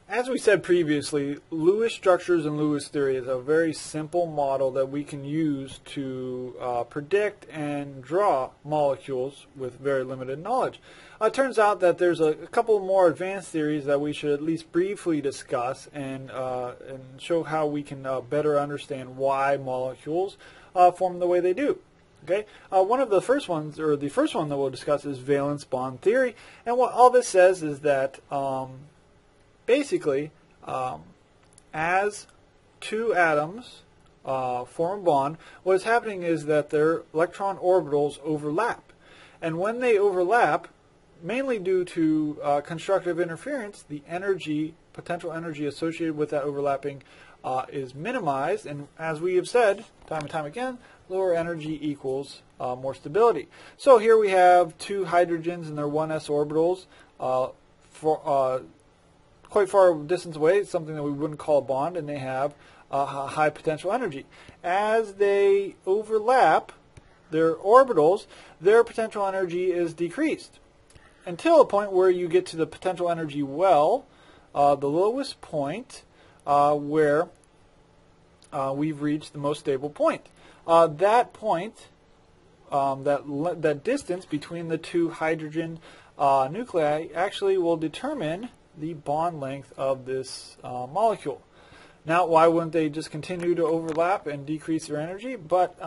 As we said previously, Lewis structures and Lewis theory is a very simple model that we can use to predict and draw molecules with very limited knowledge. It turns out that there's a couple more advanced theories that we should at least briefly discuss and show how we can better understand why molecules form the way they do. Okay, one of the first ones, or the first one that we'll discuss, is valence bond theory, and what all this says is that basically, as two atoms form a bond, what is happening is that their electron orbitals overlap. And when they overlap, mainly due to constructive interference, the energy, potential energy associated with that overlapping is minimized. And as we have said time and time again, lower energy equals more stability. So here we have two hydrogens and their 1s orbitals quite far distance away. It's something that we wouldn't call a bond, and they have high potential energy. As they overlap their orbitals, their potential energy is decreased until a point where you get to the potential energy well, the lowest point where we've reached the most stable point. That point, that distance between the two hydrogen nuclei actually will determine the bond length of this molecule. Now, why wouldn't they just continue to overlap and decrease their energy? But,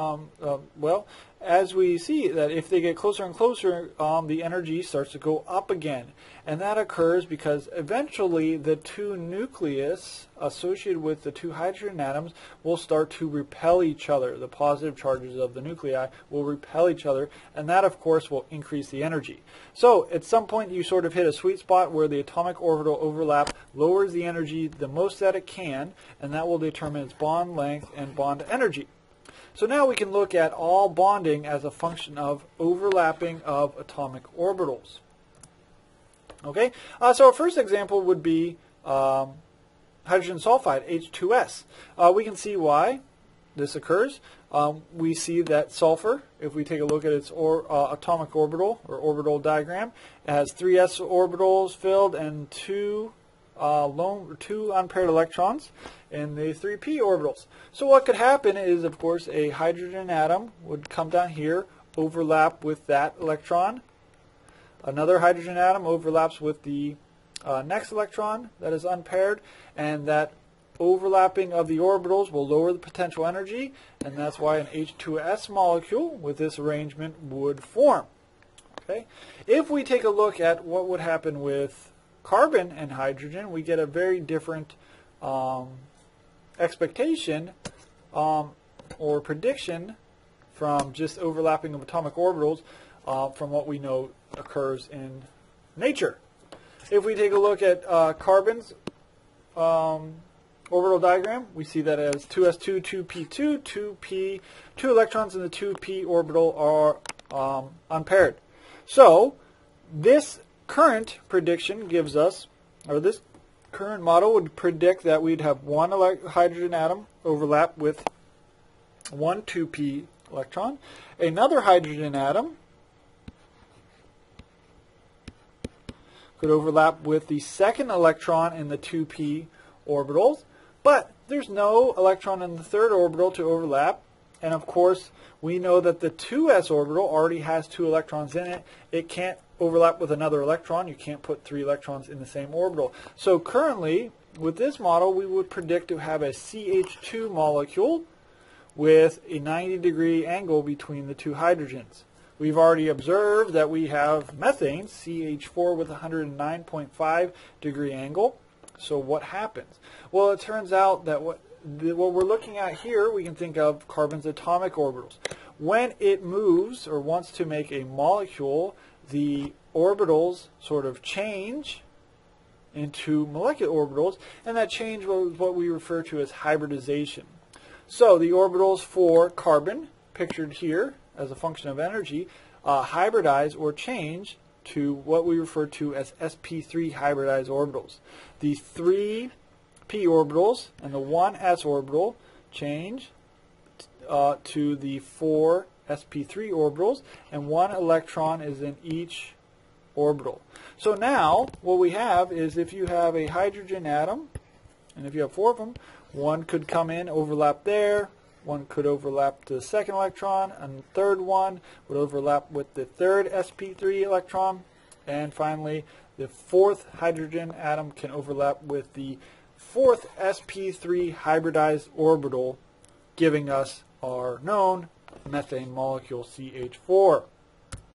well, as we see that if they get closer and closer, the energy starts to go up again. And that occurs because eventually the two nucleus associated with the two hydrogen atoms will start to repel each other. The positive charges of the nuclei will repel each other, and that, of course, will increase the energy. So at some point you sort of hit a sweet spot where the atomic orbital overlap lowers the energy the most that it can, and that will determine its bond length and bond energy. So now we can look at all bonding as a function of overlapping of atomic orbitals. Okay, so our first example would be hydrogen sulfide, H2S. We can see why this occurs. We see that sulfur, if we take a look at its atomic orbital or orbital diagram, it has 3 s orbitals filled and two unpaired electrons in the 3p orbitals. So what could happen is, of course, a hydrogen atom would come down here, overlap with that electron. Another hydrogen atom overlaps with the next electron that is unpaired, and that overlapping of the orbitals will lower the potential energy, and that's why an H2S molecule with this arrangement would form. Okay? If we take a look at what would happen with carbon and hydrogen, we get a very different expectation or prediction from just overlapping of atomic orbitals from what we know occurs in nature. If we take a look at carbon's orbital diagram, we see that as 2s2, 2p2, two electrons in the 2p orbital are unpaired. So this current prediction gives us, or this current model would predict that we'd have one hydrogen atom overlap with one 2p electron, another hydrogen atom could overlap with the second electron in the 2p orbitals, but there's no electron in the third orbital to overlap, and of course we know that the 2s orbital already has 2 electrons in it. It can't overlap with another electron. You can't put 3 electrons in the same orbital. So currently, with this model, we would predict to have a CH2 molecule with a 90-degree angle between the two hydrogens. We've already observed that we have methane, CH4, with a 109.5 degree angle. So what happens? Well, it turns out that what we're looking at here, we can think of carbon's atomic orbitals. When it moves or wants to make a molecule, the orbitals sort of change into molecular orbitals, and that change was what we refer to as hybridization. So the orbitals for carbon, pictured here as a function of energy, hybridize or change to what we refer to as sp3 hybridized orbitals. The 3p orbitals and the 1s orbital change to the 4 sp3 orbitals, and 1 electron is in each orbital. So now what we have is if you have a hydrogen atom, and if you have 4 of them, one could come in, overlap there, one could overlap the second electron, and the third one would overlap with the third sp3 electron, and finally the 4th hydrogen atom can overlap with the 4th sp3 hybridized orbital, giving us our known methane molecule CH4.